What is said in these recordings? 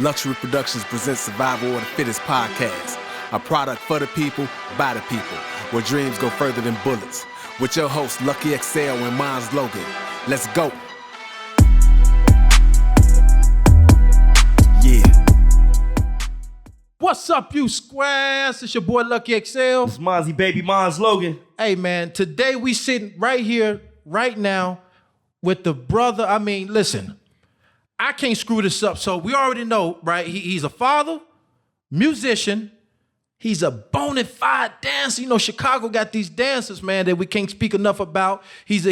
Luxury Productions presents Survival of the Fittest podcast, a product for the people, by the people, where dreams go further than bullets. With your hosts, Lucky XL and Monz Logan. Let's go. Yeah. What's up, you squares? It's your boy Lucky XL. It's Monzy baby, Monz Logan. Hey, man, today we sitting right here, right now, with the brother. I mean, listen, I can't screw this up. So we already know, right? He's a father, musician. He's a bona fide dancer. You know, Chicago got these dancers, man, that we can't speak enough about. He's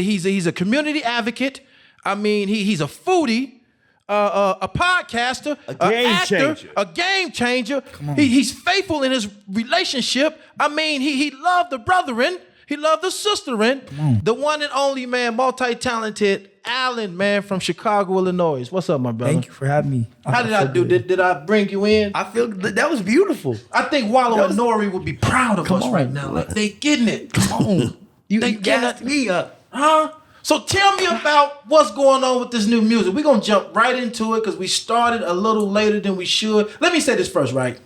a community advocate. I mean, he's a foodie, a podcaster, a game actor, changer. a game changer. He's faithful in his relationship. I mean, he loved the brethren. He loved the sisterin. The one and only, man, multi-talented Alan, man, from Chicago, Illinois. What's up, my brother? Thank you for having me. How did I do? Did I bring you in? I feel that was beautiful. I think Wallow and Nori would be proud of us right now. Like, they getting it. Come on. You They gassed me up. Huh? So tell me about what's going on with this new music. We're going to jump right into it because we started a little later than we should. Let me say this first, right?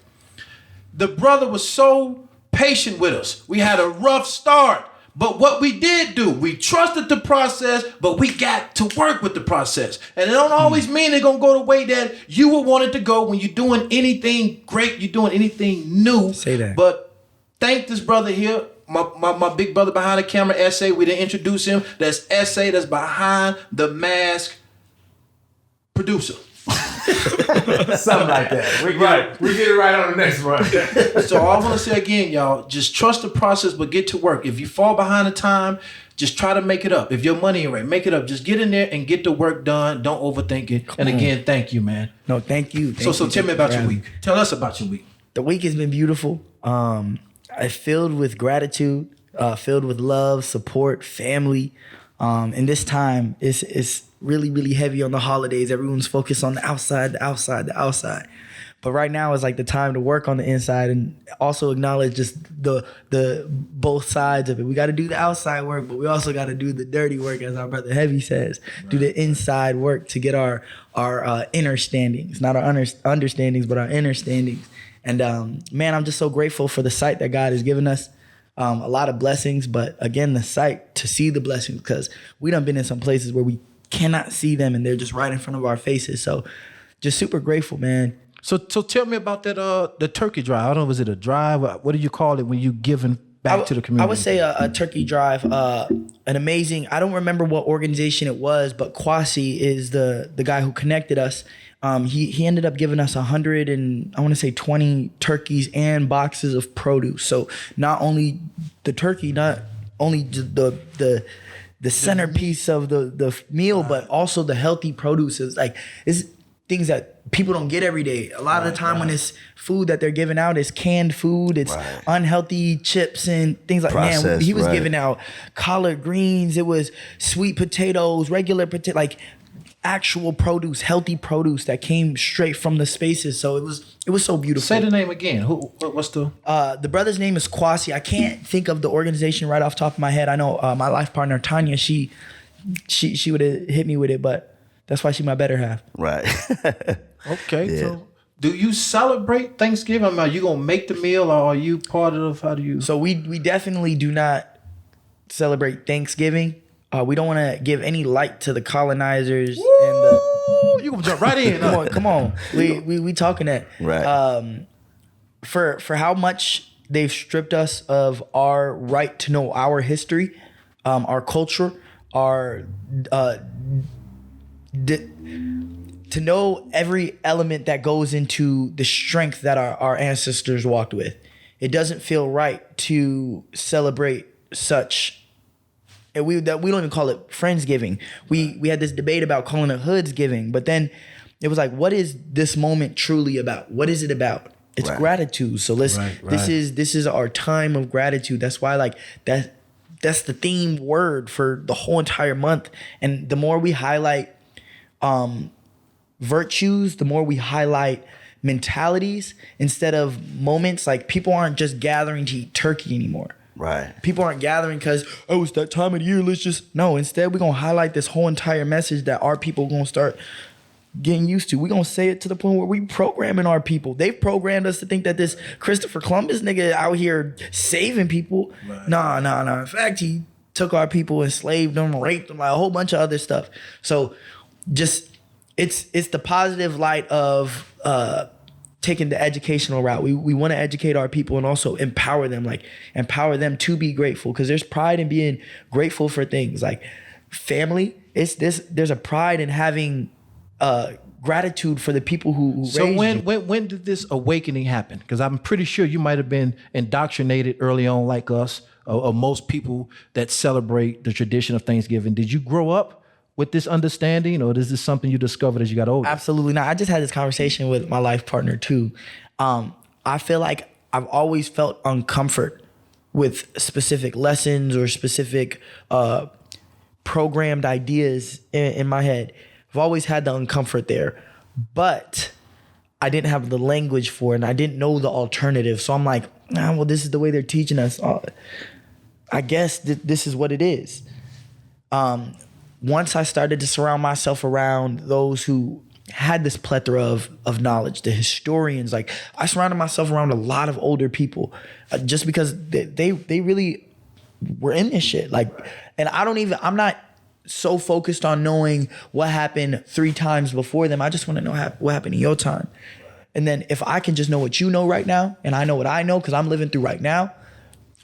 The brother was so patient with us. We had a rough start. But what we did do, we trusted the process, but we got to work with the process. And it don't always mean it's going to go the way that you would want it to go when you're doing anything great, you're doing anything new. Say that. But thank this brother here, my big brother behind the camera, S.A. We didn't introduce him. That's S.A. that's behind the mask producer. Something like that. We get it right on the next one. So all I want to say again, y'all, just trust the process, but get to work. If you fall behind the time, just try to make it up. If your money ain't right, make it up. Just get in there and get the work done. Don't overthink it. And again, thank you, man. No, thank you. So tell me about your week. Tell us about your week. The week has been beautiful. I filled with gratitude, filled with love, support, family. And this time it's really, really heavy on the holidays. Everyone's focused on the outside. But right now is like the time to work on the inside and also acknowledge just the both sides of it. We got to do the outside work, but we also got to do the dirty work, as our brother Heavy says. Right. Do the inside work to get our inner standings, not our understandings, but our inner standings. And man, I'm just so grateful for the sight that God has given us. A lot of blessings, but again, the sight to see the blessings, because we done been in some places where we cannot see them and they're just right in front of our faces. So just super grateful, man. So tell me about that the turkey drive. I don't know, was it a drive? What do you call it when you giving back to the community? I would say a turkey drive. An amazing, I don't remember what organization it was, but Kwasi is the guy who connected us. He ended up giving us 20 turkeys and boxes of produce. So not only the turkey, not only the centerpiece of the meal, but also the healthy produce. It's things that people don't get every day. A lot of the time when it's food that they're giving out, it's canned food, it's unhealthy chips and things like that. Man, he was giving out collard greens, it was sweet potatoes, regular potato, like actual produce, healthy produce that came straight from the spaces. So it was so beautiful. Say the name again. What's the brother's name is Kwasi. I can't think of the organization right off the top of my head. I know my life partner Tanya, she would have hit me with it, but that's why she's my better half. Right. Okay. Yeah. So do you celebrate Thanksgiving? I mean, are you gonna make the meal, or are you part of? How do you? So we definitely do not celebrate Thanksgiving. We don't want to give any light to the colonizers. Woo! And the. You gonna jump right in? Come on. We talking that. Right. For how much they've stripped us of our right to know our history, our culture, to know every element that goes into the strength that our ancestors walked with. It doesn't feel right to celebrate such. And we don't even call it Friendsgiving. We had this debate about calling it Hoodsgiving, but then it was like, what is this moment truly about? What is it about? It's gratitude. So this is our time of gratitude. That's why that's the theme word for the whole entire month. And the more we highlight virtues, the more we highlight mentalities instead of moments. Like, people aren't just gathering to eat turkey anymore. Right. People aren't gathering because, oh, it's that time of the year, let's just... No, instead we're going to highlight this whole entire message that our people going to start getting used to. We gonna say it to the point where we programming our people. They've programmed us to think that this Christopher Columbus nigga out here saving people. Right. Nah. In fact, he took our people, enslaved them, raped them, like a whole bunch of other stuff. So just it's the positive light of taking the educational route. We want to educate our people and also empower them to be grateful, because there's pride in being grateful for things like family. There's a pride in having gratitude for the people who raised you. So when did this awakening happen? Because I'm pretty sure you might have been indoctrinated early on like us, or most people that celebrate the tradition of Thanksgiving. Did you grow up with this understanding, or is this something you discovered as you got older? Absolutely not. I just had this conversation with my life partner too. I feel like I've always felt uncomfort with specific lessons or specific programmed ideas in my head. I've always had the uncomfort there, but I didn't have the language for it and I didn't know the alternative. So I'm like, well, this is the way they're teaching us. I guess this is what it is. Once I started to surround myself around those who had this plethora of knowledge, the historians, like I surrounded myself around a lot of older people just because they really were in this shit. Like, and I'm not so focused on knowing what happened 3 times before them. I just want to know what happened in your time. And then if I can just know what you know right now, and I know what I know because I'm living through right now,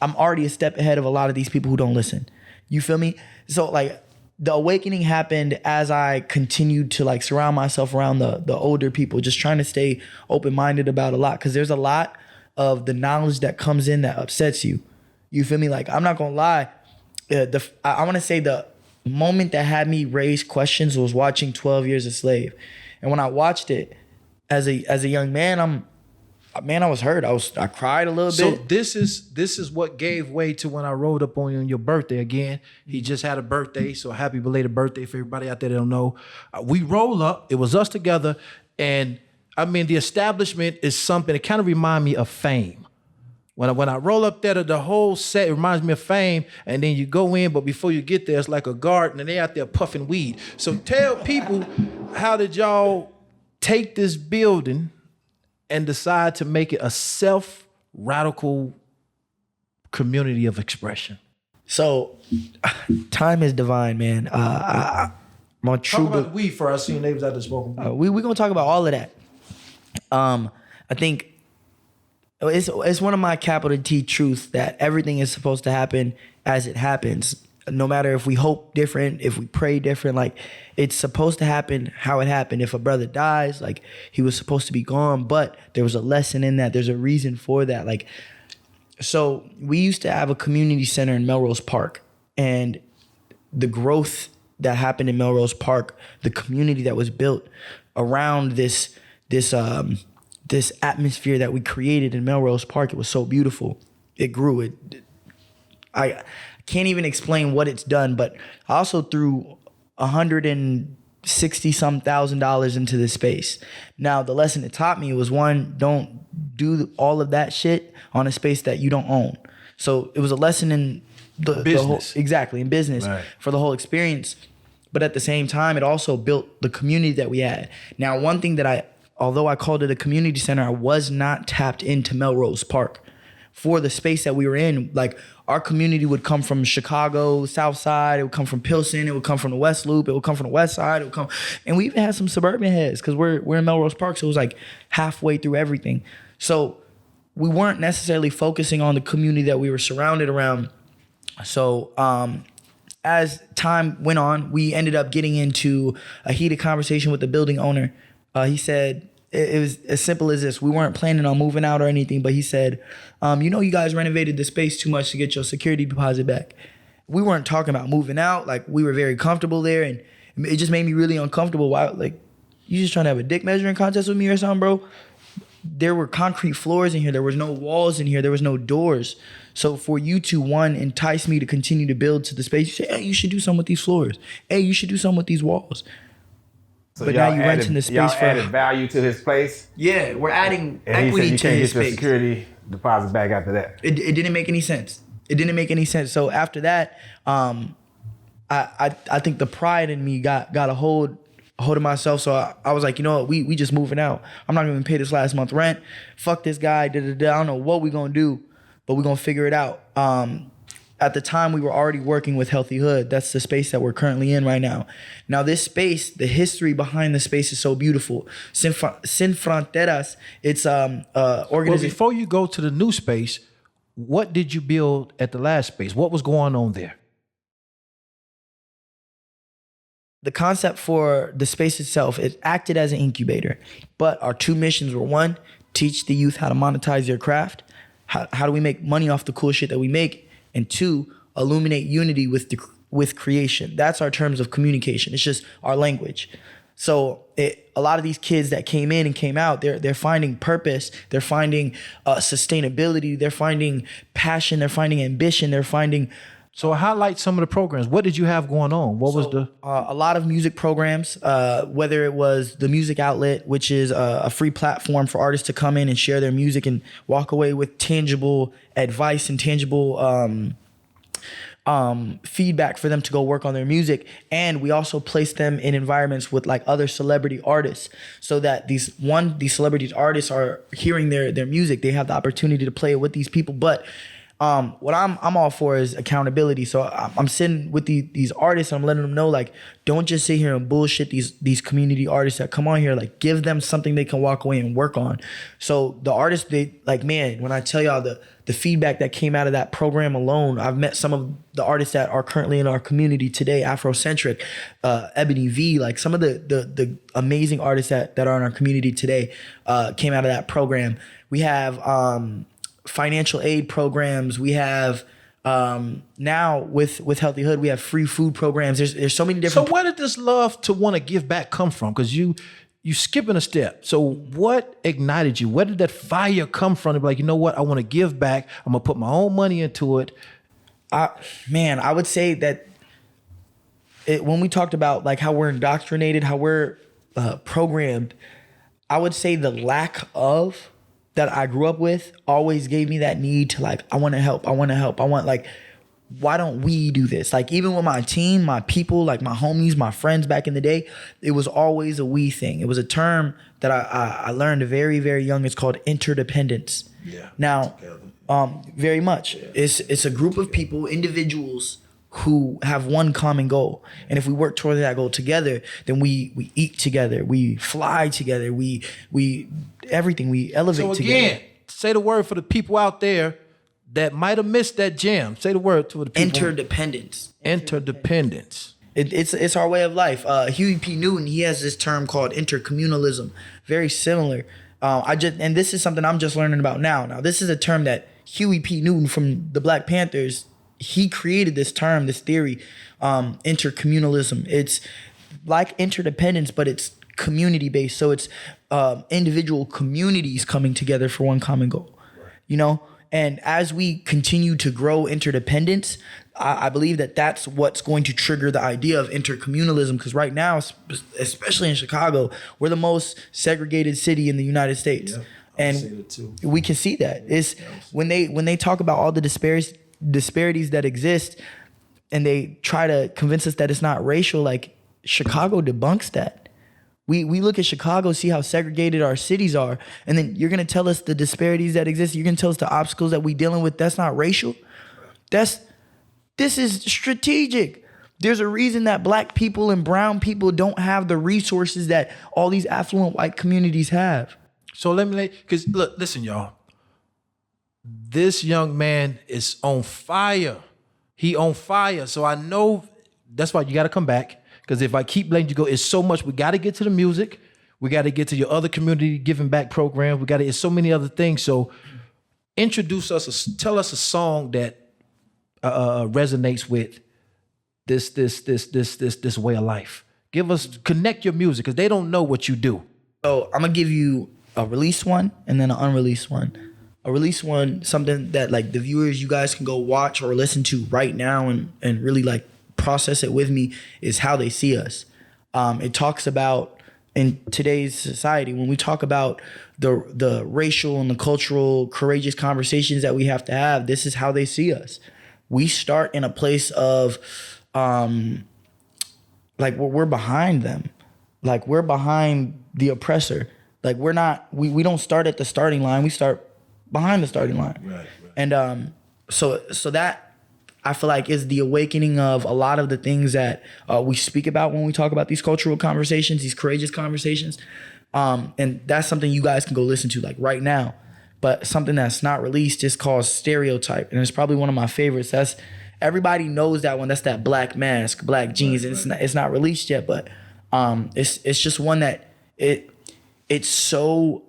I'm already a step ahead of a lot of these people who don't listen. You feel me? So like, the awakening happened as I continued to like surround myself around the older people, just trying to stay open-minded about a lot. Cause there's a lot of the knowledge that comes in that upsets you. You feel me? Like, I'm not gonna lie. I wanna say the moment that had me raise questions was watching 12 Years a Slave. And when I watched it as a young man, I was hurt. I cried a little bit. So this is what gave way to when I rolled up on you on your birthday again. He just had a birthday, so happy belated birthday for everybody out there that don't know. We roll up. It was us together, and I mean the establishment is something. It kind of remind me of Fame. When I roll up there, the whole set reminds me of Fame, and then you go in, but before you get there, it's like a garden, and they out there puffing weed. So tell people, how did y'all take this building and decide to make it a self-radical community of expression? So, time is divine, man. Talk about weed for us, seeing neighbors out there smoking. We're gonna talk about all of that. I think it's one of my capital T truths that everything is supposed to happen as it happens. No matter if we hope different, if we pray different, like it's supposed to happen how it happened. If a brother dies, like he was supposed to be gone, but there was a lesson in that. There's a reason for that. Like, so we used to have a community center in Melrose Park, and the growth that happened in Melrose Park, the community that was built around this atmosphere that we created in Melrose Park, it was so beautiful. It grew. I can't even explain what it's done, but I also threw $160,000 into this space. Now, the lesson it taught me was, one, don't do all of that shit on a space that you don't own. So it was a lesson in the business. In business, right, for the whole experience. But at the same time, it also built the community that we had. Now, one thing that although I called it a community center, I was not tapped into Melrose Park for the space that we were in. Like, our community would come from Chicago, South Side. It would come from Pilsen. It would come from the West Loop. It would come from the West Side. And we even had some suburban heads because we're in Melrose Park. So it was like halfway through everything. So we weren't necessarily focusing on the community that we were surrounded around. So as time went on, we ended up getting into a heated conversation with the building owner. He said, it was as simple as this. We weren't planning on moving out or anything, but he said, you guys renovated the space too much to get your security deposit back. We weren't talking about moving out. Like, we were very comfortable there, and it just made me really uncomfortable. Why? Like, you just trying to have a dick measuring contest with me or something, bro? There were concrete floors in here. There was no walls in here. There was no doors. So for you to, one, entice me to continue to build to the space, you say, hey, you should do something with these floors. Hey, you should do something with these walls. So but now you renting the space y'all for added value to his place. Yeah, we're adding and equity he said you to his can't get space. your security deposit back after that. It didn't make any sense. It didn't make any sense. So after that, I think the pride in me got a hold holding myself. So I was like, you know what, we just moving out. I'm not gonna pay this last month rent. Fuck this guy. I don't know what we gonna do, but we're gonna figure it out. At the time, we were already working with Healthy Hood. That's the space that we're currently in right now. Now, this space, the history behind the space is so beautiful. Sin Fronteras, it's Well, organization. before you go to the new space, what did you build at the last space? What was going on there? The concept for the space itself, it acted as an incubator. But our two missions were, one, teach the youth how to monetize their craft. How do we make money off the cool shit that we make? And two, illuminate unity with creation. That's our terms of communication. It's just our language. So a lot of these kids that came in and came out, they're finding purpose. They're finding sustainability. They're finding passion. They're finding ambition. They're finding. So highlight some of the programs. What did you have going on? What was the? A lot of music programs, whether it was the Music Outlet, which is a free platform for artists to come in and share their music and walk away with tangible advice and tangible feedback for them to go work on their music. And we also place them in environments with like other celebrity artists, so that these celebrity artists are hearing their music. They have the opportunity to play it with these people. But what I'm all for is accountability. So I'm sitting with these artists and I'm letting them know, like, don't just sit here and bullshit these community artists that come on here. Like, give them something they can walk away and work on. So the artists, they like, man, when I tell y'all the feedback that came out of that program alone, I've met some of the artists that are currently in our community today, Afrocentric, Ebony V, like some of the amazing artists that are in our community today came out of that program. We have financial aid programs. We have now with Healthy Hood, we have free food programs. There's so many different. So where did this love to want to give back come from? Because you skipping a step. So what ignited you? Where did that fire come from? To be like, you know what? I want to give back. I'm gonna put my own money into it. I would say that when we talked about like how we're indoctrinated, how we're programmed, I would say the lack of that I grew up with always gave me that need to like, I want to help. I want like, why don't we do this? Like, even with my team, my people, like my homies, my friends back in the day, it was always a we thing. It was a term that I learned very, very young. It's called interdependence. Yeah. Now, very much. Yeah. It's a group of people, individuals who have one common goal. And if we work toward that goal together, then we eat together, we fly together, we everything, we elevate together. So again, say the word for the people out there that might have missed that gem. Say the word to the people. Interdependence. Interdependence. It's our way of life. Huey P. Newton, he has this term called intercommunalism. Very similar. And this is something I'm just learning about now. Now, this is a term that Huey P. Newton from the Black Panthers, he created this term, this theory, intercommunalism. It's like interdependence, but it's community-based. So it's individual communities coming together for one common goal, you know? And as we continue to grow interdependence, I believe that that's what's going to trigger the idea of intercommunalism. Because right now, especially in Chicago, we're the most segregated city in the United States. Yeah, and we can see that. It's when they talk about all the disparities that exist and they try to convince us that it's not racial, like Chicago debunks that. We look at Chicago, see how segregated our cities are, and then you're gonna tell us the disparities that exist. You're gonna tell us the obstacles that we're dealing with. That's not racial. This is strategic. There's a reason that black people and brown people don't have the resources that all these affluent white communities have. So because look, listen, y'all. This young man is on fire. He on fire. So I know that's why you got to come back. Because if I keep letting you go, it's so much. We got to get to the music. We got to get to your other community giving back programs. It's so many other things. So tell us a song that resonates with this way of life. Connect your music, because they don't know what you do. So I'm gonna give you a released one and then an unreleased one. A released one, something that like the viewers, you guys can go watch or listen to right now and really like process it with me, is How They See Us. It talks about, in today's society, when we talk about the racial and the cultural courageous conversations that we have to have, this is how they see us. We start in a place of like we're behind them. like we're behind the oppressor. Like we don't start at the starting line. We start behind the starting line. Right. And so that I feel like is the awakening of a lot of the things that we speak about when we talk about these cultural conversations, these courageous conversations. And that's something you guys can go listen to like right now. But something that's not released is called Stereotype. And it's probably one of my favorites. That's everybody knows that one. That's that black mask, black jeans. And it's not released yet, but it's just one that it's so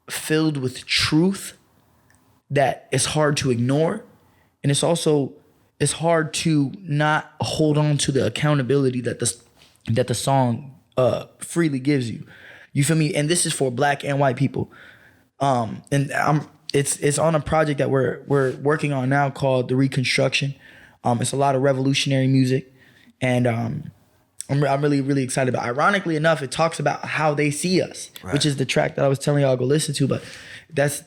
filled with truth that it's hard to ignore. And it's hard to not hold on to the accountability that the song freely gives you. You feel me? And this is for black and white people. It's on a project that we're working on now called The Reconstruction. It's a lot of revolutionary music, and I'm really, really excited about it. Ironically enough, it talks about how they see us, right, which is the track that I was telling y'all to go listen to. But that's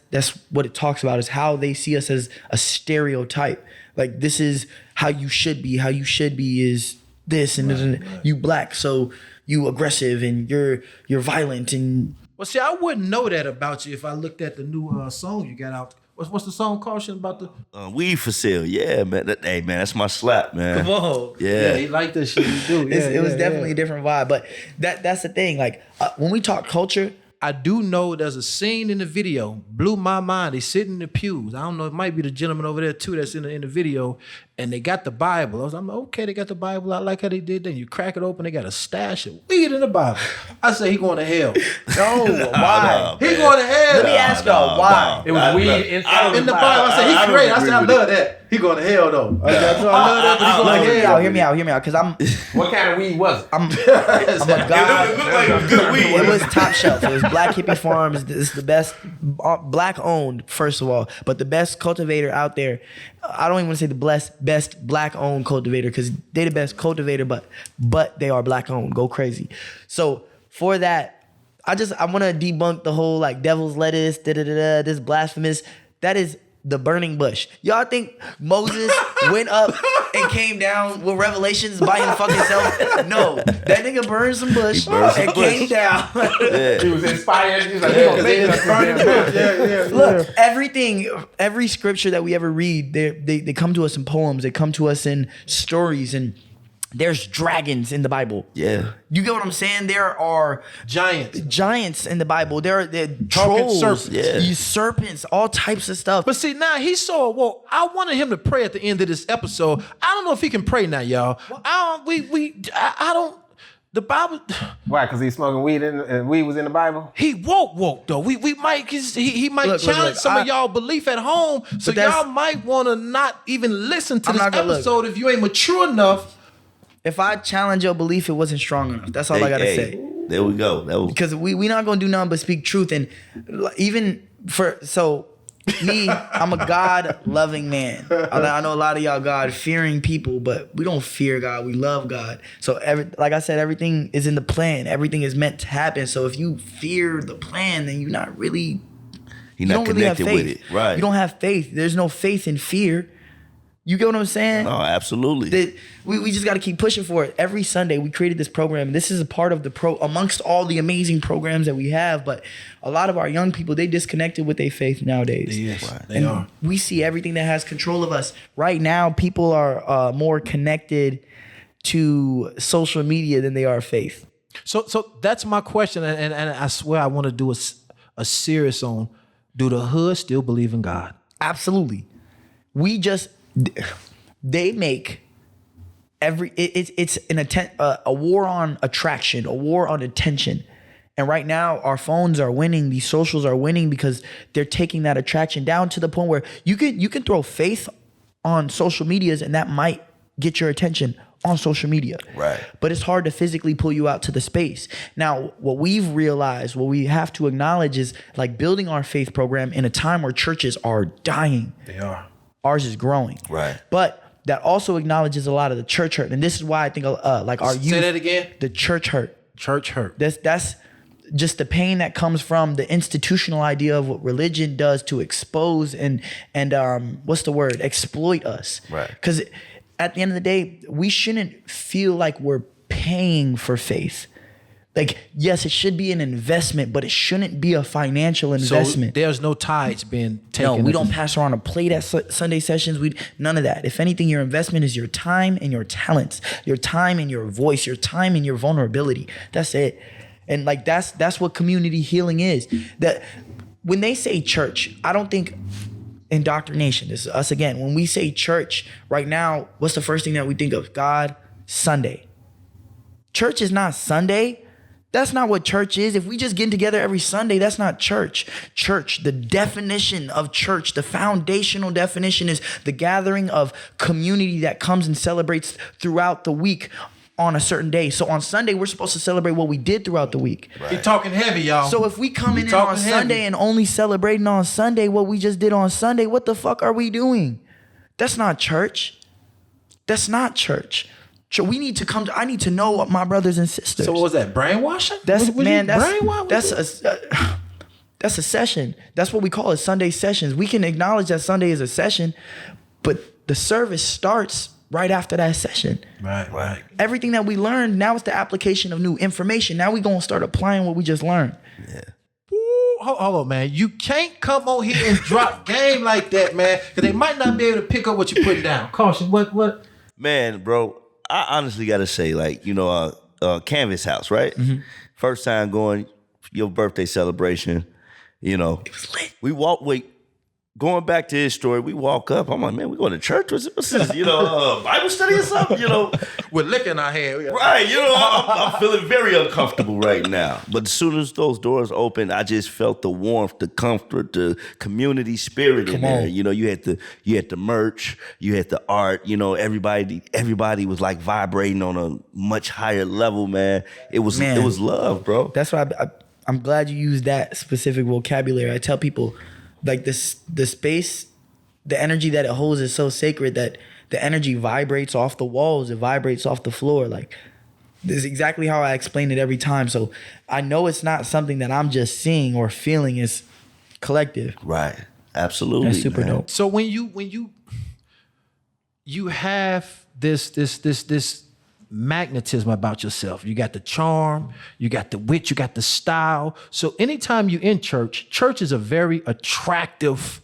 what it talks about, is how they see us as a stereotype. Like, this is how you should be. How you should be is this, and right. You black, so you aggressive, and you're violent. And well, see, I wouldn't know that about you if I looked at the new song you got out. What's the song called? About the Weed for Sale. Yeah, man. Hey, man, that's my slap, man. Come on. Yeah, he liked this shit. You do. It was definitely a different vibe. But that's the thing. Like when we talk culture, I do know there's a scene in the video, blew my mind. They sit in the pews. I don't know, it might be the gentleman over there too that's in the video, and they got the Bible. I'm like, okay, they got the Bible. I like how they did that. You crack it open, they got a stash of weed in the Bible. I say he going to hell. No, why? He going to hell. Let me ask y'all why. It was weed in the Bible. I said he great. I said I love that. He going to hell though. I love that, but he going to hell. Hear me out, because I'm. What kind of weed was it? I'm a god. It looked like it was good weed. It was top shelf. It was Black Hippie Farms. It's the best, black owned, first of all, but the best cultivator out there. I don't even want to say the best black owned cultivator, because they the best cultivator, but they are black owned. Go crazy. So for that, I want to debunk the whole like devil's lettuce, this blasphemous. That is the burning bush. Y'all think Moses went up and came down with revelations by his fucking self? No, that nigga burned some bush and came down. Yeah. He was inspired. He was like, "Hey, Look, every scripture that we ever read, they come to us in poems. They come to us in stories, and there's dragons in the Bible. Yeah. You get what I'm saying? There are giants in the Bible. There are trolls, serpents. Yeah. Serpents, all types of stuff. But see, now he saw. Well, I wanted him to pray at the end of this episode. I don't know if he can pray now, y'all. I don't. The Bible. Why? Because he's smoking weed and weed was in the Bible. He woke though. We might he might challenge some of y'all belief at home. So y'all might want to not even listen to this episode if you ain't mature enough. If I challenge your belief, it wasn't strong enough. That's all I gotta say. There we go. Because we not gonna do nothing but speak truth. And even me, I'm a God-loving man. I know a lot of y'all God-fearing people, but we don't fear God. We love God. So like I said, everything is in the plan. Everything is meant to happen. So if you fear the plan, then you're not really. You're not connected with it, right? You don't have faith. There's no faith in fear. You get what I'm saying? Oh, absolutely. We just got to keep pushing for it. Every Sunday, we created this program. This is a part of amongst all the amazing programs that we have. But a lot of our young people, they disconnected with their faith nowadays. Yes, right. They are. We see everything that has control of us. Right now, people are more connected to social media than they are faith. So that's my question. And I swear I want to do a series on, do the hood still believe in God? Absolutely. They make it's a war on attraction, a war on attention. And right now our phones are winning, these socials are winning, because they're taking that attraction down to the point where you can throw faith on social medias and that might get your attention on social media. Right. But it's hard to physically pull you out to the space. Now, what we've realized, what we have to acknowledge is like building our faith program in a time where churches are dying. They are. Ours is growing. Right. But that also acknowledges a lot of the church hurt. And this is why I think like our youth. Say that again. The church hurt. Church hurt. That's just the pain that comes from the institutional idea of what religion does to expose and what's the word? Exploit us. Right. Because at the end of the day, we shouldn't feel like we're paying for faith. Like, yes, it should be an investment, but it shouldn't be a financial investment. So there's no tides being taken. No, we don't pass around a plate at Sunday sessions. None of that. If anything, your investment is your time and your talents, your time and your voice, your time and your vulnerability. That's it. And like that's what community healing is. That when they say church, I don't think indoctrination. This is us again. When we say church right now, what's the first thing that we think of? God, Sunday. Church is not Sunday. That's not what church is. If we just get together every Sunday, that's not church. Church, the definition of church, the foundational definition is the gathering of community that comes and celebrates throughout the week on a certain day. So on Sunday, we're supposed to celebrate what we did throughout the week. Right. You're talking heavy, y'all. So if we come in on Sunday and only celebrating on Sunday what we just did on Sunday, what the fuck are we doing? That's not church. That's not church. So we need to come to, I need to know my brothers and sisters. So what was that, brainwashing? That's a session. That's what we call it, Sunday sessions. We can acknowledge that Sunday is a session, but the service starts right after that session. Right. Everything that we learned, now it's the application of new information. Now we gonna start applying what we just learned. Yeah. Hold on, man. You can't come on here and drop game like that, man, because they might not be able to pick up what you're putting down. Caution, what? Man, bro, I honestly got to say, like, KnvsHouse, right? Mm-hmm. First time going, your birthday celebration, It was lit. Going back to his story, we walk up. I'm like, man, we going to church? What's this, Bible study or something, With liquor in our hand. Right, I'm feeling very uncomfortable right now. But as soon as those doors opened, I just felt the warmth, the comfort, the community spirit in there. You had the merch, you had the art. Everybody was like vibrating on a much higher level, man. It was love, bro. That's why I'm glad you used that specific vocabulary. I tell people, like the space, the energy that it holds is so sacred that the energy vibrates off the walls. It vibrates off the floor. Like, this is exactly how I explain it every time. So I know it's not something that I'm just seeing or feeling. It's collective. Right. Absolutely. That's super dope. So when you have this magnetism about yourself. You got the charm, you got the wit, you got the style. So anytime you're in church is a very attractive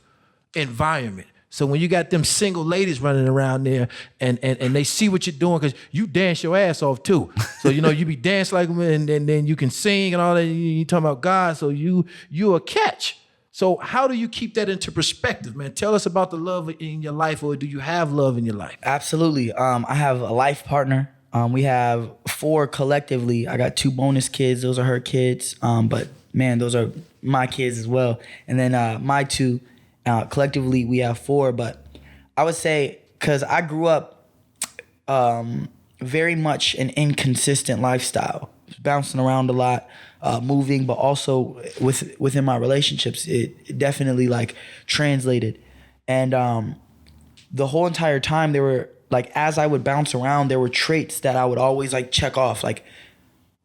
environment. So when you got them single ladies running around there and they see what you're doing, because you dance your ass off too. So you be dancing like them, and then you can sing and all that. You talking about God, so you a catch. So how do you keep that into perspective, man? Tell us about the love in your life, or do you have love in your life? Absolutely. I have a life partner. We have 4 collectively. I got 2 bonus kids. Those are her kids. But man, those are my kids as well. And then my 2, collectively we have 4. But I would say, because I grew up very much an inconsistent lifestyle, bouncing around a lot, moving, but also within my relationships, it definitely like translated. And the whole entire time, there were, like, as I would bounce around, there were traits that I would always like check off. Like,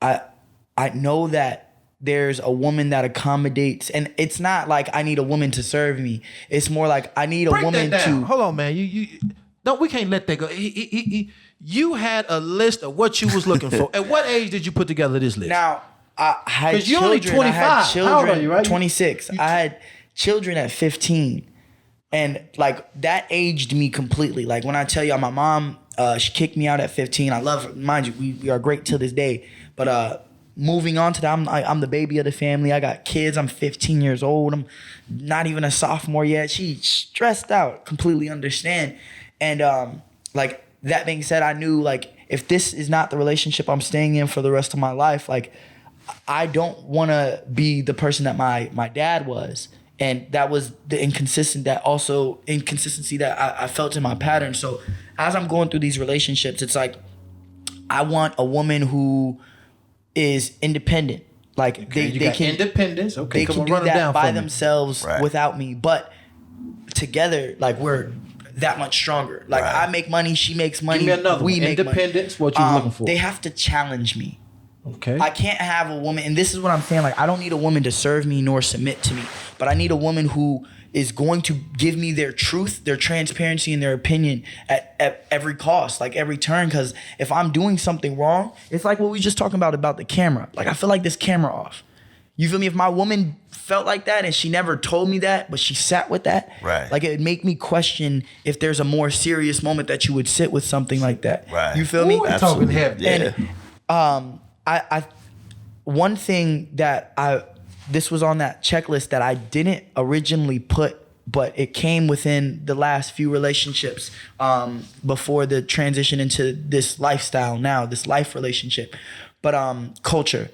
I know that there's a woman that accommodates, and it's not like I need a woman to serve me. It's more like I need a woman to. Hold on, man. We can't let that go. You had a list of what you was looking for. At what age did you put together this list? Now, I had children. You're only 25. I had children. How old are you, right? 26. I had children at 15. And like that aged me completely. Like when I tell y'all, my mom, she kicked me out at 15. I love her. Mind you, we are great till this day. But moving on to that, I'm the baby of the family. I got kids. I'm 15 years old. I'm not even a sophomore yet. She's stressed out. Completely understand. And like that being said, I knew like if this is not the relationship I'm staying in for the rest of my life, like I don't want to be the person that my dad was. And that was the inconsistency that I felt in my pattern. So as I'm going through these relationships, it's like I want a woman who is independent. Like they can independence. Okay, they can do that by themselves without me. But together, like we're that much stronger. Like I make money, she makes money. Give me another we one. make Independence. Money. What you looking for? They have to challenge me. Okay. I can't have a woman, and this is what I'm saying, like I don't need a woman to serve me nor submit to me, but I need a woman who is going to give me their truth, their transparency, and their opinion at every cost, like every turn. Because if I'm doing something wrong, it's like what we just talking about the camera. Like I feel like this camera off. You feel me? If my woman felt like that and she never told me that, but she sat with that, right? Like it would make me question if there's a more serious moment that you would sit with something like that. Right. You feel me? Talking heavy. Yeah. And I one thing that this was on that checklist that I didn't originally put, but it came within the last few relationships before the transition into this lifestyle now, this life relationship. But culture.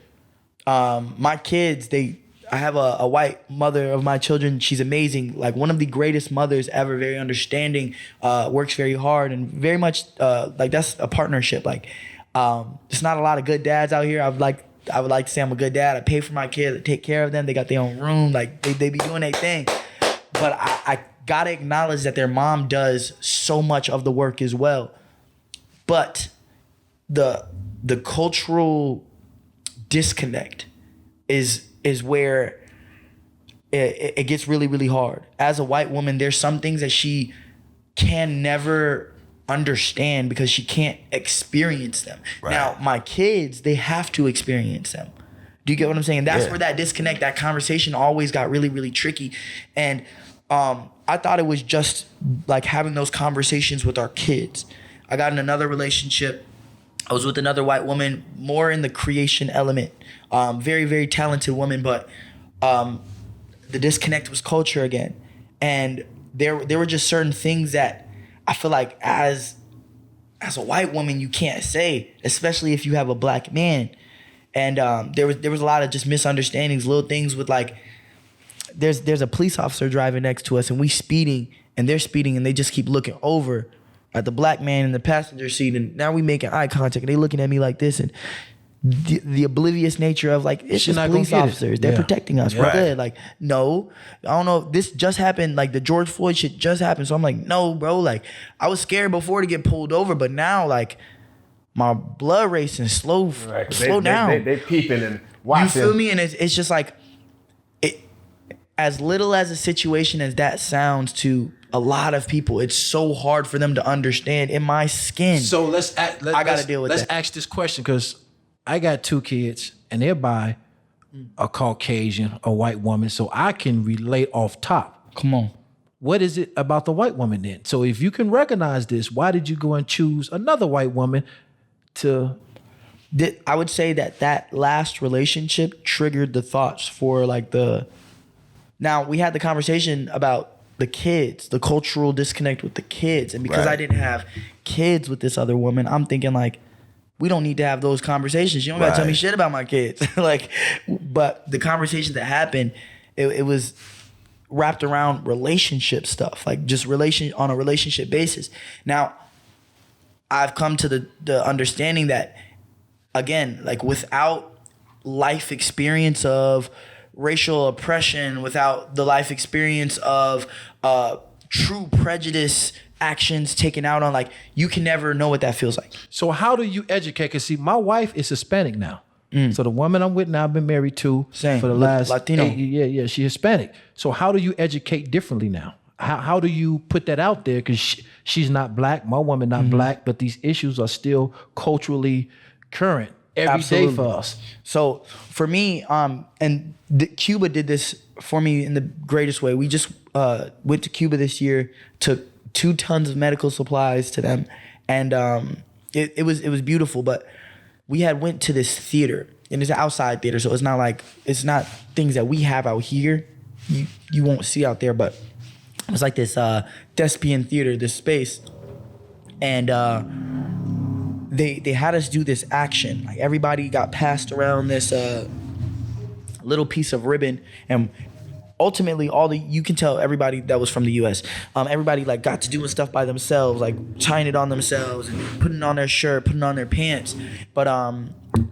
My kids, I have a white mother of my children. She's amazing. Like one of the greatest mothers ever, very understanding, works very hard and very much like that's a partnership. Like there's not a lot of good dads out here. I would like to say I'm a good dad. I pay for my kids, I take care of them. They got their own room. Like they be doing their thing. But I gotta acknowledge that their mom does so much of the work as well. But the cultural disconnect is where it gets really, really hard. As a white woman, there's some things that she can never understand because she can't experience them. Right. Now, my kids, they have to experience them. Do you get what I'm saying? That's where that disconnect, that conversation always got really, really tricky. And I thought it was just like having those conversations with our kids. I got in another relationship. I was with another white woman, more in the creation element. Very, very talented woman, but the disconnect was culture again. And there were just certain things that I feel like as a white woman you can't say, especially if you have a black man. And there was a lot of just misunderstandings, little things with like, there's a police officer driving next to us and we speeding and they're speeding and they just keep looking over at the black man in the passenger seat, and now we making eye contact and they looking at me like this, and the oblivious nature of like, it's just police officers. They're protecting us. We're good. Like, no, I don't know. This just happened. Like the George Floyd shit just happened. So I'm like, no, bro. Like I was scared before to get pulled over, but now like my blood racing slow down. They peeping and watching. You feel me? And it's just like, as little as a situation as that sounds to a lot of people, it's so hard for them to understand in my skin. So I got to deal with that. Let's ask this question, because I got 2 kids and they're by a Caucasian, a white woman, so I can relate off top. Come on. What is it about the white woman then? So if you can recognize this, why did you go and choose another white woman to... I would say that last relationship triggered the thoughts for like the... Now, we had the conversation about the kids, the cultural disconnect with the kids. And because I didn't have kids with this other woman, I'm thinking like, we don't need to have those conversations. You don't gotta tell me shit about my kids. Like, but the conversation that happened, it was wrapped around relationship stuff, like just on a relationship basis. Now, I've come to the understanding that, again, like without life experience of racial oppression, without the life experience of true prejudice actions taken out on, like, you can never know what that feels like. So how do you educate? Because see, my wife is Hispanic now. So the woman I'm with now, I've been married to for the last Latino. Yeah, she's Hispanic. So how do you educate differently now? How do you put that out there? Because she's not black, my woman not black, but these issues are still culturally current every day for us. So for me, and Cuba did this for me in the greatest way. We just went to Cuba this year, took 2 tons of medical supplies to them, and it was beautiful. But we went to this theater, and it's an outside theater, so it's not things that we have out here. You won't see out there, but it's like this thespian theater, this space, and they had us do this action. Like everybody got passed around this little piece of ribbon, and ultimately you can tell everybody that was from the US. Everybody like got to doing stuff by themselves, like tying it on themselves and putting on their shirt, putting on their pants. But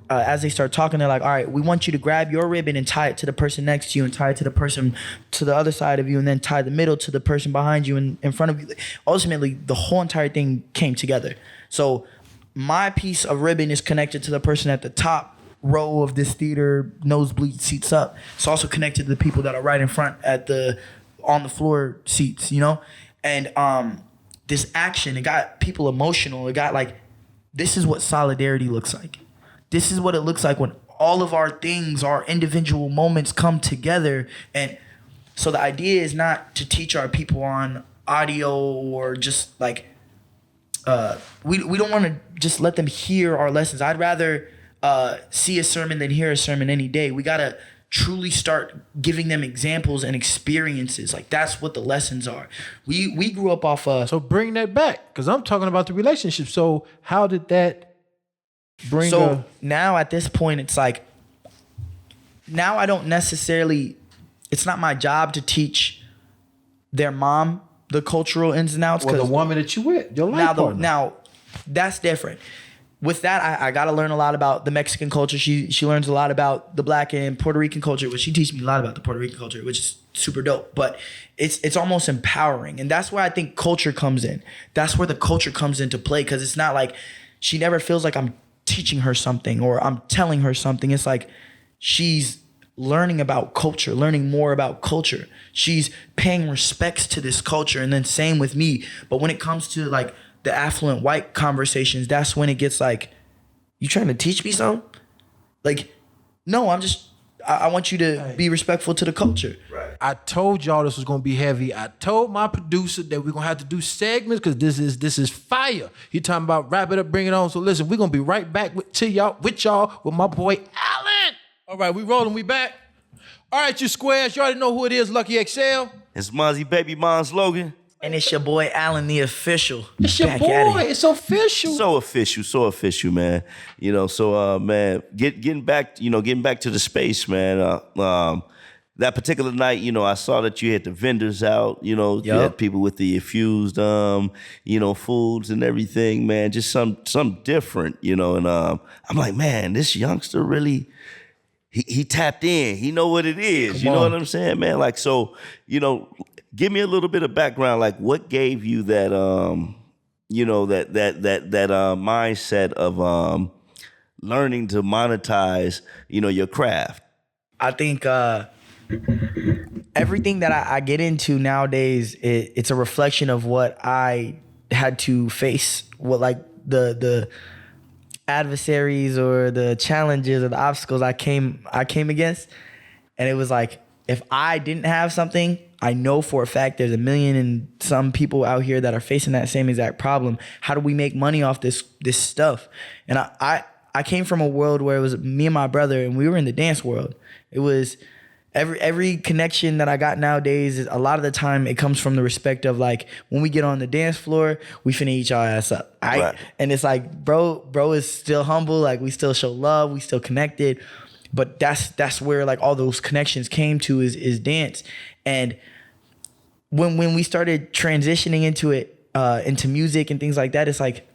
as they start talking, they're like, all right, we want you to grab your ribbon and tie it to the person next to you, and tie it to the person to the other side of you, and then tie the middle to the person behind you and in front of you. Ultimately, the whole entire thing came together. So my piece of ribbon is connected to the person at the top row of this theater, nosebleed seats up. It's also connected to the people that are right in front on the floor seats, you know? And this action, it got people emotional. It got like, this is what solidarity looks like. This is what it looks like when all of our things, our individual moments come together. And so the idea is not to teach our people on audio or just like, we don't want to just let them hear our lessons. I'd rather see a sermon than hear a sermon any day. We got to truly start giving them examples and experiences. Like that's what the lessons are. We grew up off of. So bring that back, because I'm talking about the relationship. So how did that bring? So now at this point, it's like, now I don't necessarily. It's not my job to teach their mom the cultural ins and outs. Well, the woman that you with, your life partner. Now that's different. With that, I got to learn a lot about the Mexican culture. She learns a lot about the Black and Puerto Rican culture, which she teaches me a lot about the Puerto Rican culture, which is super dope. But it's almost empowering. And that's where I think culture comes in. That's where the culture comes into play, because it's not like she never feels like I'm teaching her something or I'm telling her something. It's like she's learning about culture, learning more about culture. She's paying respects to this culture, and then same with me. But when it comes to like the affluent white conversations, that's when it gets like, you trying to teach me something? Like, no, I want you to be respectful to the culture. Right. I told y'all this was gonna be heavy. I told my producer that we're gonna have to do segments, because this is fire. He talking about wrap it up, bring it on. So listen, we're gonna be right back with y'all with my boy Allen. All right, we rolling, we back. All right, you squares, you already know who it is, Lucky XL. It's Monzy Baby Monz Logan. And it's your boy Allen, the official. It's your boy. It's official. So official, man. You know, so man, getting back to the space, man. That particular night, you know, I saw that you had the vendors out. You know, you had people with the infused, foods and everything, man. Just some different, you know. And I'm like, man, this youngster really. He tapped in. He know what it is. You know what I'm saying, man? Like, so, you know, give me a little bit of background. Like, what gave you that, that mindset of learning to monetize, your craft? I think everything that I get into nowadays, it's a reflection of what I had to face. What like the adversaries or the challenges or the obstacles I came against. And it was like, if I didn't have something, I know for a fact there's 1 million and some people out here that are facing that same exact problem. How do we make money off this stuff? And I came from a world where it was me and my brother, and we were in the dance world. It was every connection that I got nowadays, a lot of the time it comes from the respect of like, when we get on the dance floor, we finna eat y'all ass up. Right? And it's like, bro is still humble. Like, we still show love. We still connected. But that's where like all those connections came to is dance. And when we started transitioning into it, into music and things like that, it's like,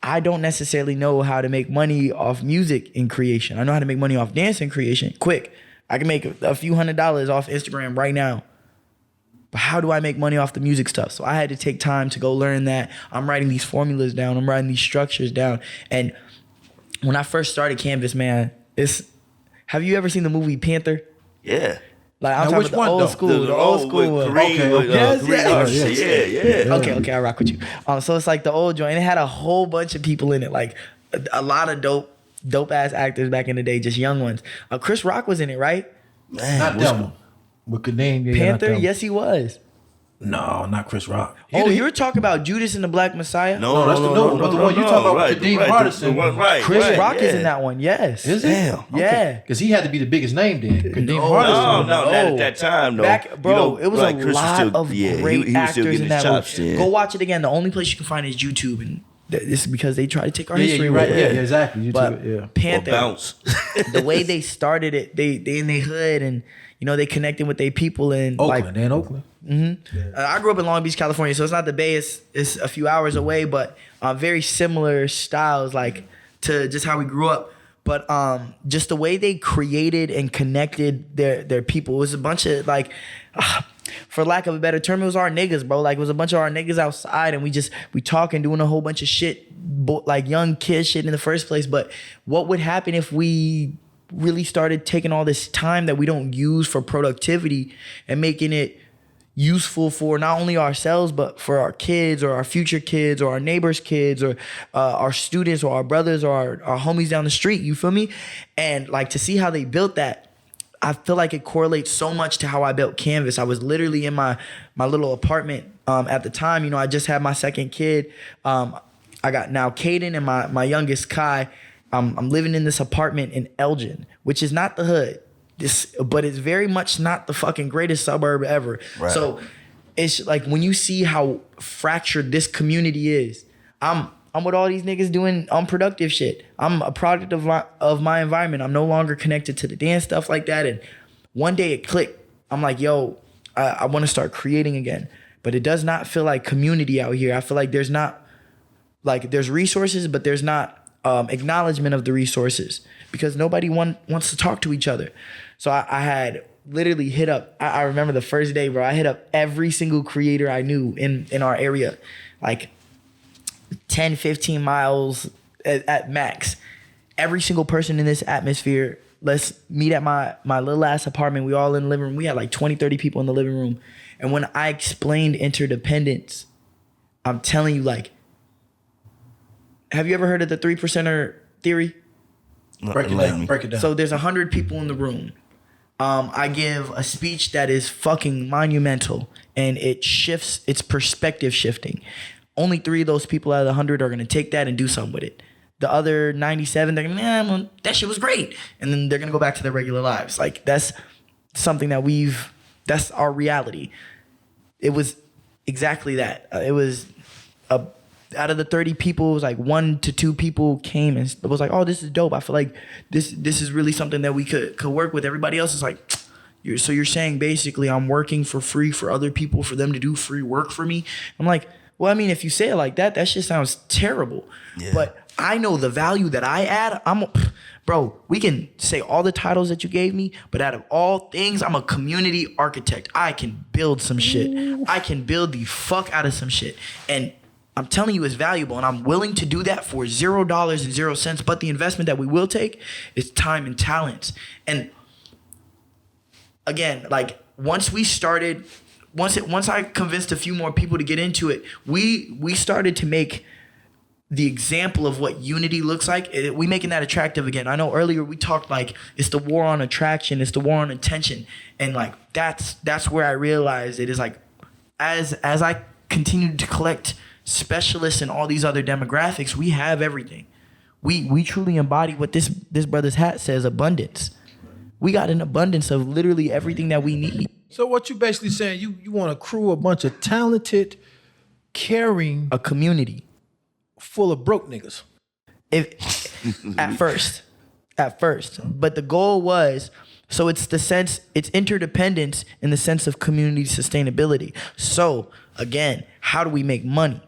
I don't necessarily know how to make money off music in creation. I know how to make money off dance in creation quick. I can make a few $100s off Instagram right now. But how do I make money off the music stuff? So I had to take time to go learn that. I'm writing these formulas down. I'm writing these structures down. And when I first started Canvas, man, have you ever seen the movie Panther? Yeah. Like, I'm talking about the old school. The old school one. Yes. Yeah. Okay, I rock with you. So it's like the old joint. And it had a whole bunch of people in it. Like a lot of dope ass actors back in the day, just young ones. Chris Rock was in it, right? Man, not that one. What could name? Panther? Yes, he was. No, not Chris Rock. You were talking about Judas and the Black Messiah? No, that's the new one. But the one you talking about with Kadeem Hardison. Chris Rock is in that one, yes. Is it? Damn. Yeah. Because he had to be the biggest name then. Kadeem Hardison. Hardison. No, not at that time, though. It was like a lot of great actors in that movie. Go watch it again. The only place you can find is YouTube, and this is because they try to take our history. Right? Yeah, exactly. YouTube, but Panther, the way they started it, they in their hood, and they connected with their people in Oakland. Mm-hmm. Yeah. I grew up in Long Beach, California, so it's not the Bay. It's a few hours away, but very similar styles, like to just how we grew up. But just the way they created and connected their people, it was a bunch of like, for lack of a better term, it was our niggas, bro. Like, it was a bunch of our niggas outside, and we talking, doing a whole bunch of shit, like young kid shit in the first place. But what would happen if we really started taking all this time that we don't use for productivity and making it useful for not only ourselves, but for our kids or our future kids or our neighbors' kids or our students or our brothers or our homies down the street, you feel me? And like, to see how they built that, I feel like it correlates so much to how I built Canvas. I was literally in my little apartment at the time. You know, I just had my second kid. I got now Caden and my youngest Kai. I'm living in this apartment in Elgin, which is not the hood. But it's very much not the fucking greatest suburb ever. Right. So it's like, when you see how fractured this community is, I'm with all these niggas doing unproductive shit. I'm a product of my environment. I'm no longer connected to the dance stuff like that. And one day it clicked. I'm like, yo, I want to start creating again. But it does not feel like community out here. I feel like there's not, like, there's resources, but there's not acknowledgement of the resources, because nobody wants to talk to each other. So I had literally hit up, I remember the first day, bro, I hit up every single creator I knew in our area, like 10, 15 miles at max. Every single person in this atmosphere, let's meet at my little ass apartment. We all in the living room. We had like 20, 30 people in the living room. And when I explained interdependence, I'm telling you, like, have you ever heard of the 3%er theory? Break it down. So there's 100 people in the room. I give a speech that is fucking monumental, and it's perspective shifting. Only 3 of those people out of the 100 are gonna take that and do something with it. The other 97, they're gonna, that shit was great. And then they're gonna go back to their regular lives. Like, that's something that that's our reality. It was exactly that. It was out of the 30 people, it was like 1 to 2 people came and it was like, oh, this is dope. I feel like this is really something that we could work with. Everybody else is like, so you're saying basically I'm working for free for other people for them to do free work for me? I'm like, well, I mean, if you say it like that shit sounds terrible. Yeah. But I know the value that I add. Bro, we can say all the titles that you gave me, but out of all things, I'm a community architect. I can build some shit. I can build the fuck out of some shit. And I'm telling you, it's valuable, and I'm willing to do that for $0 but the investment that we will take is time and talents. And again, like, once I convinced a few more people to get into it, we started to make the example of what unity looks like. We making that attractive again. I know earlier we talked like it's the war on attraction, it's the war on attention, and like that's where I realized it is like as I continued to collect specialists and all these other demographics, we have everything. We truly embody what this brother's hat says, abundance. We got an abundance of literally everything that we need. So what you basically saying, you want to crew a bunch of talented, caring, a community full of broke niggas. At first. But the goal was, so it's interdependence in the sense of community sustainability. So again, how do we make money?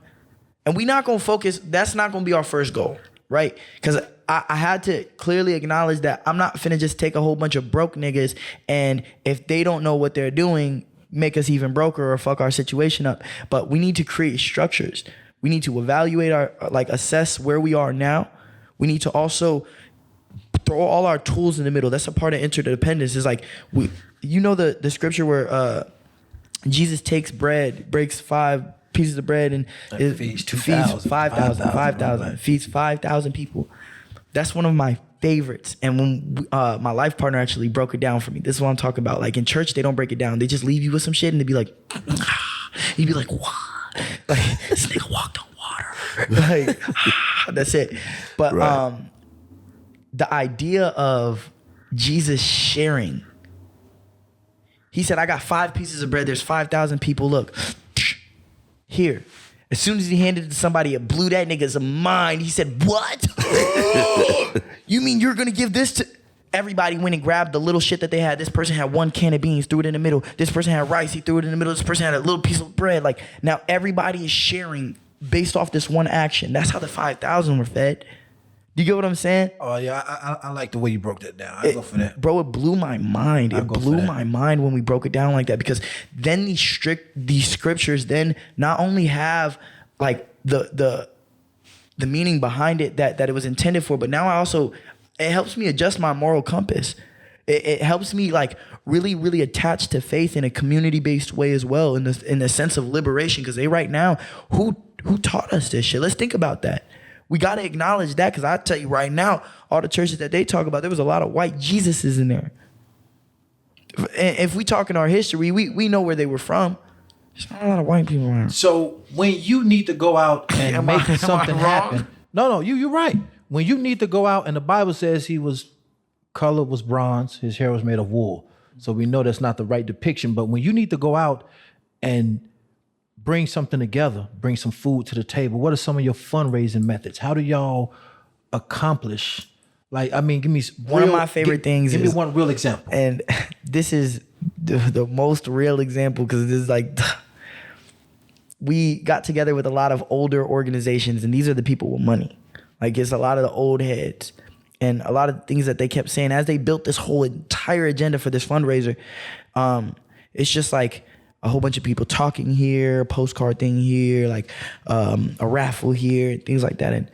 And we not gonna focus, that's not gonna be our first goal, right? Because I had to clearly acknowledge that I'm not finna just take a whole bunch of broke niggas and if they don't know what they're doing, make us even broker or fuck our situation up. But we need to create structures. We need to evaluate assess where we are now. We need to also throw all our tools in the middle. That's a part of interdependence. Is like, the scripture where Jesus takes bread, breaks 5 pieces of bread and feeds 5,000, feeds 5,000 people. That's one of my favorites. And when my life partner actually broke it down for me, this is what I'm talking about. Like in church, they don't break it down. They just leave you with some shit and they'd be like, you'd be like, what? Like, this nigga walked on water. Like, that's it. But right. The idea of Jesus sharing, he said, I got 5 pieces of bread. There's 5,000 people. Look, here. As soon as he handed it to somebody, it blew that nigga's mind. He said, what? You mean you're going to give this to... Everybody went and grabbed the little shit that they had. This person had 1 can of beans, threw it in the middle. This person had rice, he threw it in the middle. This person had a little piece of bread. Like, now everybody is sharing based off this one action. That's how the 5,000 were fed. You get what I'm saying? Oh yeah, I like the way you broke that down. I go for that, bro. It blew my mind. It blew my mind when we broke it down like that, because then these scriptures then not only have like the meaning behind it that it was intended for, but now it helps me adjust my moral compass. It helps me like really, really attach to faith in a community-based way as well, in the sense of liberation. Because right now, who taught us this shit? Let's think about that. We got to acknowledge that, because I tell you right now, all the churches that they talk about, there was a lot of white Jesuses in there. And if we talk in our history, we know where they were from. There's not a lot of white people around. So when you need to go out and make something happen, no, you're right. When you need to go out, and the Bible says color was bronze, his hair was made of wool. So we know that's not the right depiction. But when you need to go out and bring something together, bring some food to the table, what are some of your fundraising methods? How do y'all accomplish? Like, I mean, give me one of my favorite things. Give me one real example. And this is the most real example, because this is like, we got together with a lot of older organizations, and these are the people with money. Like, it's a lot of the old heads. And a lot of things that they kept saying as they built this whole entire agenda for this fundraiser, it's just like a whole bunch of people talking here, a postcard thing here, like a raffle here, things like that. And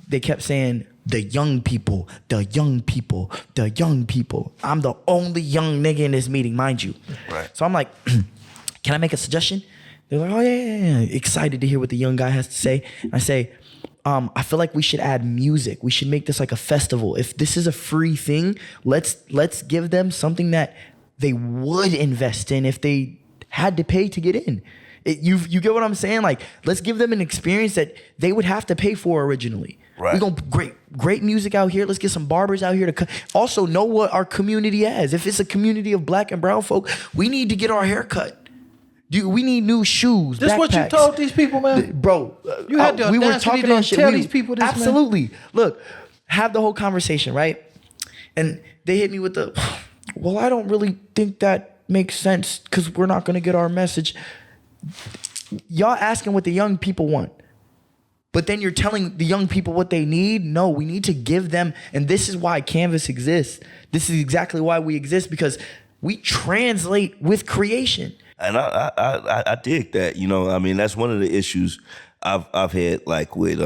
they kept saying, the young people, the young people, the young people. I'm the only young nigga in this meeting, mind you. Right. So I'm like, can I make a suggestion? They're like, oh, yeah. Excited to hear what the young guy has to say. I say, I feel like we should add music. We should make this like a festival. If this is a free thing, let's give them something that they would invest in if they had to pay to get in. You get what I'm saying? Like, let's give them an experience that they would have to pay for originally. Right. We're gonna great music out here. Let's get some barbers out here to also know what our community has. If it's a community of black and brown folk, we need to get our hair cut. We need new shoes. This backpacks. What you told these people, man? Bro, you had the we were audacity talking to on shit. tell these people this, absolutely. man? Look, have the whole conversation, right? And they hit me with well, I don't really think that makes sense, because we're not going to get our message. Y'all asking what the young people want, but then you're telling the young people what they need. No, we need to give them, and this is why Canvas exists. This is exactly why we exist, because we translate with creation. And I dig that. You know, I mean, that's one of the issues I've had, like with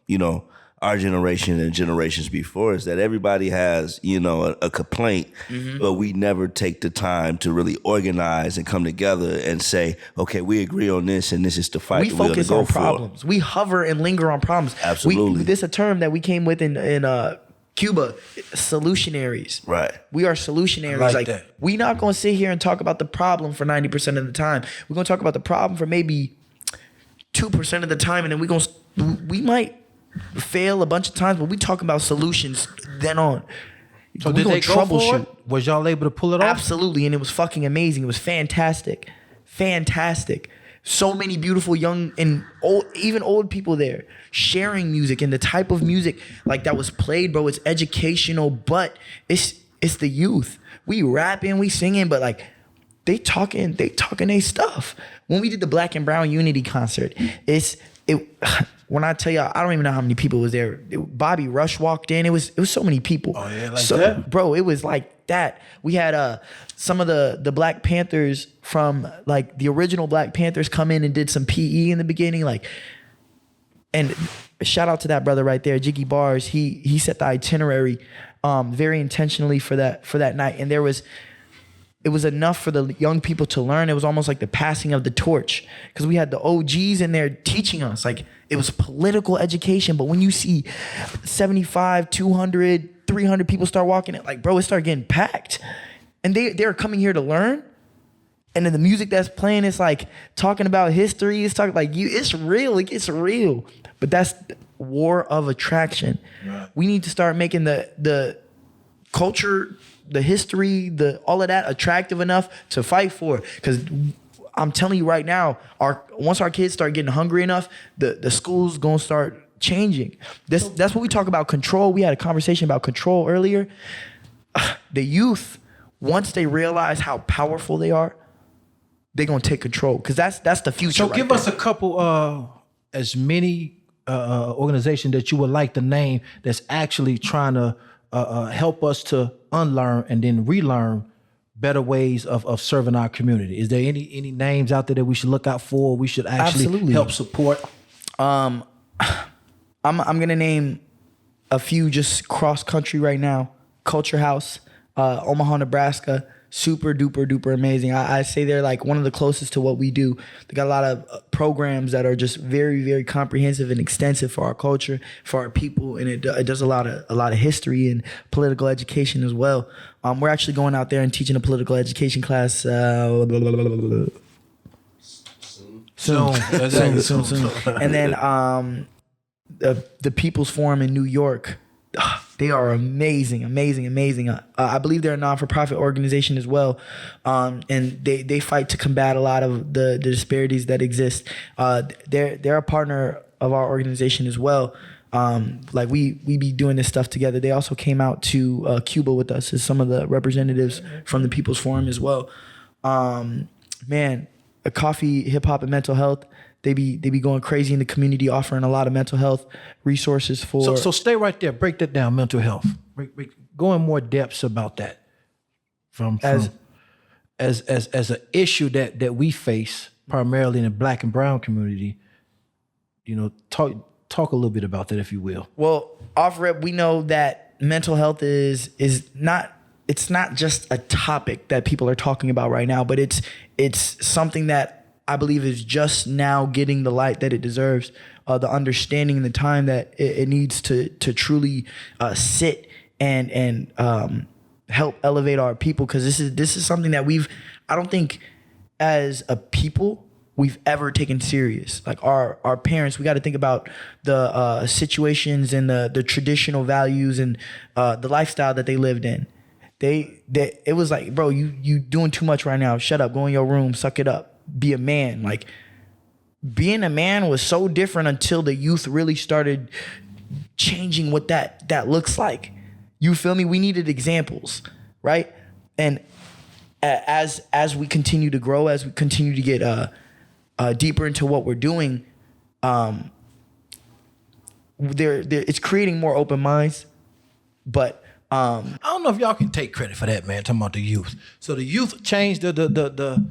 you know, our generation and generations before, is that everybody has, you know, a complaint, but we never take the time to really organize and come together and say, okay, we agree on this, and this is the fight We that we're focus gonna on go problems. for. We hover and linger on problems. Absolutely. This is a term that we came with in Cuba, solutionaries. Right. We are solutionaries. I like like that. we not gonna sit here and talk about the problem for 90% of the time. We're gonna talk about the problem for maybe 2% of the time, and then we might fail a bunch of times, but we talk about solutions then on. So we did gonna they go for it? Was y'all able to pull it off? Absolutely, and it was fucking amazing. It was fantastic. So many beautiful young and old, even old people there sharing music, and the type of music like that was played, bro. It's educational, but it's the youth. We rapping, we singing, but like they talking they stuff. When we did the Black and Brown Unity concert, when I tell y'all, I don't even know how many people was there. Bobby Rush walked in. It was so many people. Oh yeah, like that, bro. It was like that. We had some of the Black Panthers from like the original Black Panthers come in and did some PE in the beginning, like. And shout out to that brother right there, Jiggy Bars. He set the itinerary very intentionally for that night, and it was enough for the young people to learn. It was almost like the passing of the torch, because we had the OGs in there teaching us. Like, it was political education. But when you see 75, 200, 300 people start walking it, like, bro, it started getting packed. And they're coming here to learn. And then the music that's playing, it's like talking about history. It's talking like it's real. It gets real. But that's war of attraction. Right. We need to start making the culture, the history, all of that attractive enough to fight for. Because I'm telling you right now, once our kids start getting hungry enough, the school's gonna start changing. That's what we talk about control. We had a conversation about control earlier. The youth, once they realize how powerful they are, they're gonna take control. Because that's the future. So give us a couple, as many organization that you would like to name that's actually trying to help us to unlearn and then relearn better ways of serving our community? Is there any names out there that we should look out for? We should actually help support. I'm gonna name a few just cross country right now. KnvsHouse, Omaha, Nebraska. Super duper amazing. I say they're like one of the closest to what we do. They got a lot of programs that are just very comprehensive and extensive for our culture, for our people, and it does a lot of history and political education as well. We're actually going out there and teaching a political education class soon. And then the People's Forum in New York. They are amazing. I believe they're a non-for-profit organization as well, and they fight to combat a lot of the disparities that exist. They're a partner of our organization as well. Like we be doing this stuff together. They also came out to Cuba with us as some of the representatives from the People's Forum as well. Man, a coffee, hip hop, and mental health. They be going crazy in the community, offering a lot of mental health resources for. So stay right there. Break that down. Mental health. Go in more depths about that. As an issue that we face primarily in the Black and Brown community. Talk a little bit about that, if you will. Well, off rep, we know that mental health is not. It's not just a topic that people are talking about right now, but it's something that I believe is just now getting the light that it deserves, the understanding and the time that it needs to truly sit and help elevate our people. Because this is something that I don't think as a people we've ever taken serious. Like our parents, we got to think about the situations and the traditional values and the lifestyle that they lived in. It was like, bro, you doing too much right now. Shut up. Go in your room. Suck it up. Be a man. Like, being a man was so different until the youth really started changing what that looks like. You feel me? We needed examples, right? And as we continue to grow, as we continue to get deeper into what we're doing, it's creating more open minds. But I don't know if y'all can take credit for that, man. Talking about the youth. So the youth changed the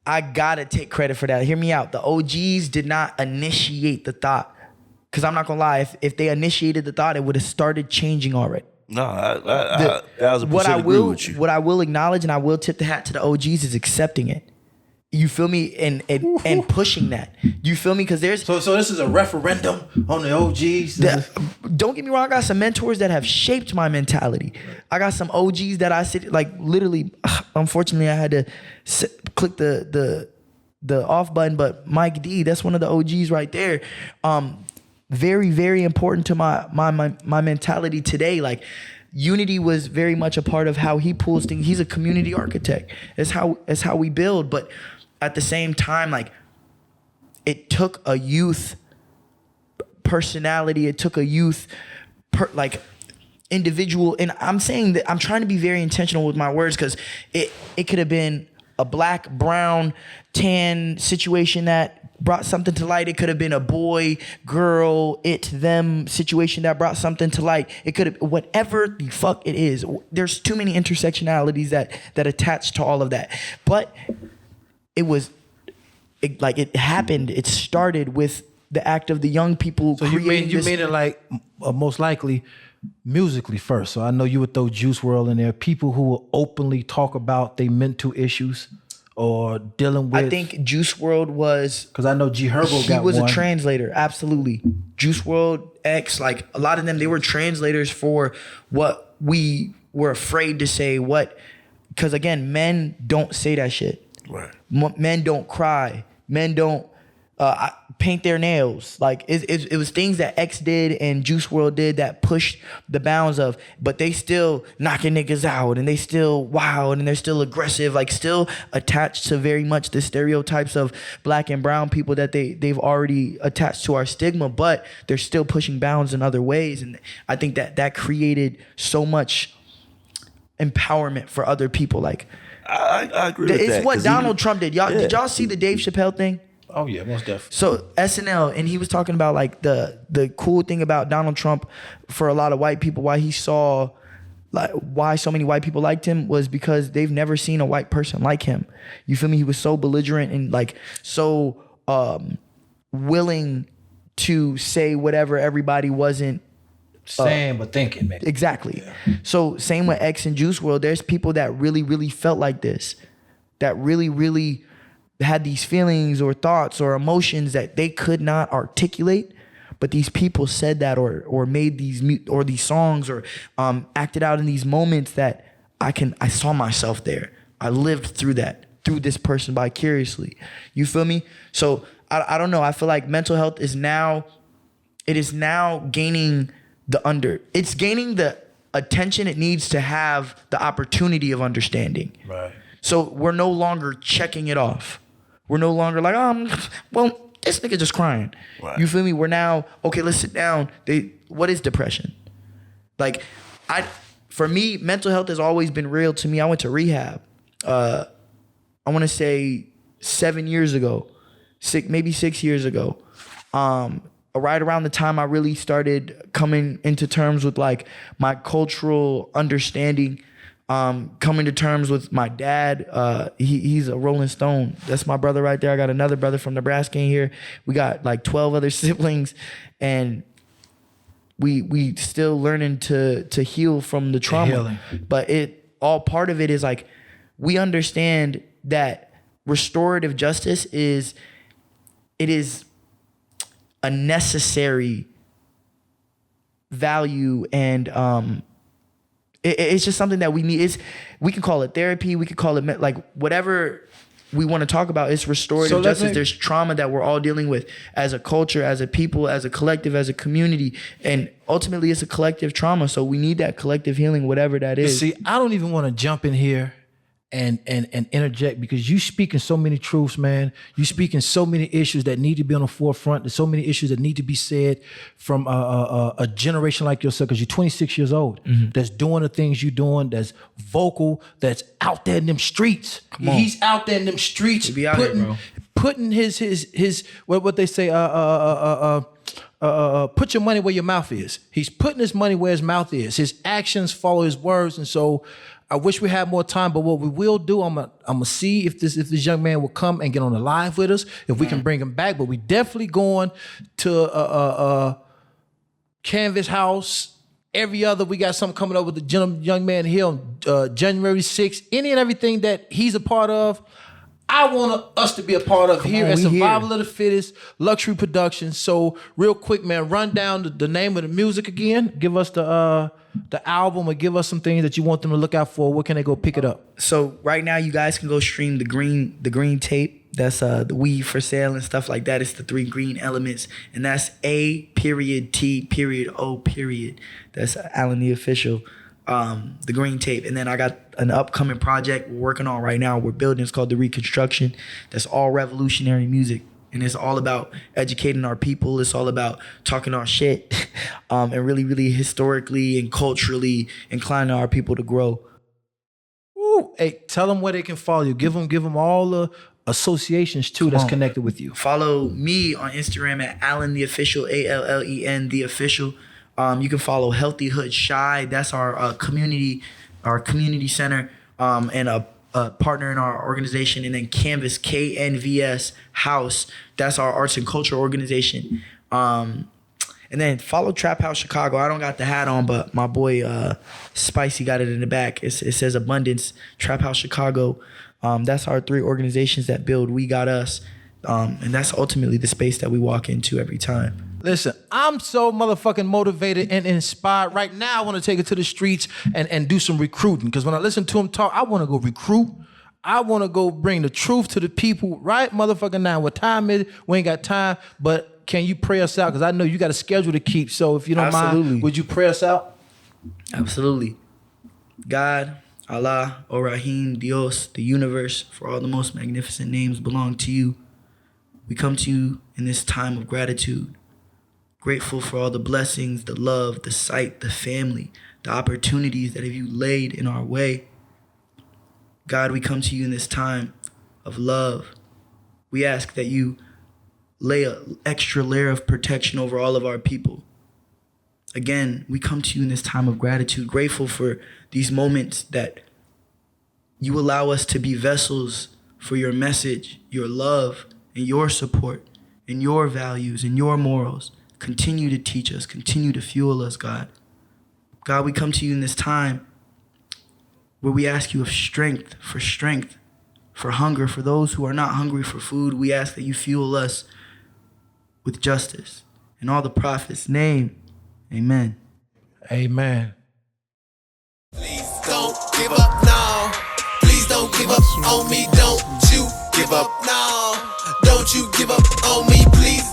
I gotta take credit for that. Hear me out. The OGs did not initiate the thought. Because I'm not gonna lie, if they initiated the thought, it would have started changing already. No, I 1,000% agree with you. What I will acknowledge and I will tip the hat to the OGs is accepting it. You feel me? And pushing that. You feel me? Because there's... So this is a referendum on the OGs? Don't get me wrong. I got some mentors that have shaped my mentality. I got some OGs that I sit... Like, literally, unfortunately, I had to click the off button. But Mike D, that's one of the OGs right there. Very, very important to my mentality today. Like, unity was very much a part of how he pulls things. He's a community architect. It's how we build. But at the same time, like, it took a youth personality. It took a youth individual. And I'm saying that I'm trying to be very intentional with my words, because it could have been a black, brown, tan situation that brought something to light. It could have been a boy, girl, them situation that brought something to light. It could have, whatever the fuck it is. There's too many intersectionalities that attach to all of that. But it happened. It started with the act of the young people. So you mean it like most likely musically first. So I know you would throw Juice WRLD in there. People who will openly talk about their mental issues or dealing with... I think Juice WRLD was... Because I know G Herbo got one. He was a translator, absolutely. Juice WRLD, X, like a lot of them, they were translators for what we were afraid to say. Because again, men don't say that shit. Right. Men don't cry. Men don't paint their nails. Like it was things that X did and Juice WRLD did that pushed the bounds of, but they still knocking niggas out and they still wild and they're still aggressive, like still attached to very much the stereotypes of black and brown people that they've already attached to our stigma, but they're still pushing bounds in other ways. And I think that created so much empowerment for other people. Like I agree with that. It's what Donald Trump did. Did y'all see the Dave Chappelle thing? Oh yeah, most definitely. So SNL, and he was talking about like the cool thing about Donald Trump for a lot of white people, why so many white people liked him was because they've never seen a white person like him. You feel me? He was so belligerent and like so willing to say whatever everybody wasn't saying but thinking, man. Exactly. Yeah. So same with X and Juice WRLD. There's people that really, really felt like this, that really, really had these feelings or thoughts or emotions that they could not articulate, but these people said that or made these songs or acted out in these moments that I saw myself there. I lived through that, through this person vicariously. You feel me? So I don't know. I feel like mental health is now gaining it's gaining the attention it needs to have the opportunity of understanding. Right. So we're no longer checking it off. We're no longer like, well, this nigga just crying. Right. You feel me? We're now, okay, let's sit down. What is depression? Like, for me, mental health has always been real to me. I went to rehab. I want to say 7 years ago, maybe 6 years ago. Right around the time I really started coming into terms with like my cultural understanding, coming to terms with my dad. He's a Rolling Stone. That's my brother right there. I got another brother from Nebraska in here. We got like 12 other siblings, and we still learning to heal from the trauma. But part of it is like, we understand that restorative justice is a necessary value, and it's just something that we need. We can call it therapy, we could call it like whatever we want to talk about. It's restorative justice. There's trauma that we're all dealing with as a culture, as a people, as a collective, as a community, and ultimately it's a collective trauma. So we need that collective healing, whatever that is. See, I don't even want to jump in here and interject, because you speaking so many truths, man. You speaking so many issues that need to be on the forefront. There's so many issues that need to be said from a generation like yourself, because you're 26 years old, that's doing the things you're doing, that's vocal, that's out there in them streets. He's out there in them streets, putting his what they say, put your money where your mouth is. He's putting his money where his mouth is. His actions follow his words. And so I wish we had more time, but what we will do, I'm gonna see if this young man will come and get on the live with us, if we can bring him back. But we definitely going to KnvsHouse. Every other, we got something coming up with the young man here on January 6th. Any and everything that he's a part of, I want us to be a part of here at Survival of the Fittest Luxury Productions. So real quick, man, run down the name of the music again. Give us the album, or give us some things that you want them to look out for. Where can they go pick it up? So right now you guys can go stream the green tape. That's the weed for sale and stuff like that. It's the 3 green elements, and that's A.T.O. That's Alan the Official. The green tape. And then I got an upcoming project we're working on right now. We're building. It's called The Reconstruction. That's all revolutionary music. And it's all about educating our people. It's all about talking our shit, and really, really historically and culturally inclining our people to grow. Ooh, hey, tell them where they can follow you. Give them all the associations too that's connected with you. Follow me on Instagram at Allen the Official, ALLEN the Official. You can follow Healthy Hood Shy. That's our community center, and a partner in our organization. And then Canvas, KnvsHouse. That's our arts and culture organization. And then follow Trap House Chicago. I don't got the hat on, but my boy Spicy got it in the back. It says Abundance, Trap House Chicago. That's our 3 organizations that build We Got Us. And that's ultimately the space that we walk into every time. Listen, I'm so motherfucking motivated and inspired. Right now, I want to take it to the streets and do some recruiting. Because when I listen to him talk, I want to go recruit. I want to go bring the truth to the people right motherfucking now. What time is it? We ain't got time. But can you pray us out? Because I know you got a schedule to keep. So if you don't mind, would you pray us out? Absolutely. God, Allah, O Rahim, Dios, the universe, for all the most magnificent names belong to you. We come to you in this time of gratitude. Grateful for all the blessings, the love, the sight, the family, the opportunities that you laid in our way. God, we come to you in this time of love. We ask that you lay an extra layer of protection over all of our people. Again, we come to you in this time of gratitude, grateful for these moments that you allow us to be vessels for your message, your love, and your support, and your values, and your morals. Continue to teach us, continue to fuel us, God. God, we come to you in this time where we ask you of strength, for hunger, for those who are not hungry for food. We ask that you fuel us with justice. In all the prophets' name, amen. Amen. Please don't give up now. Please don't give up on me. Don't you give up now. Don't you give up on me, please.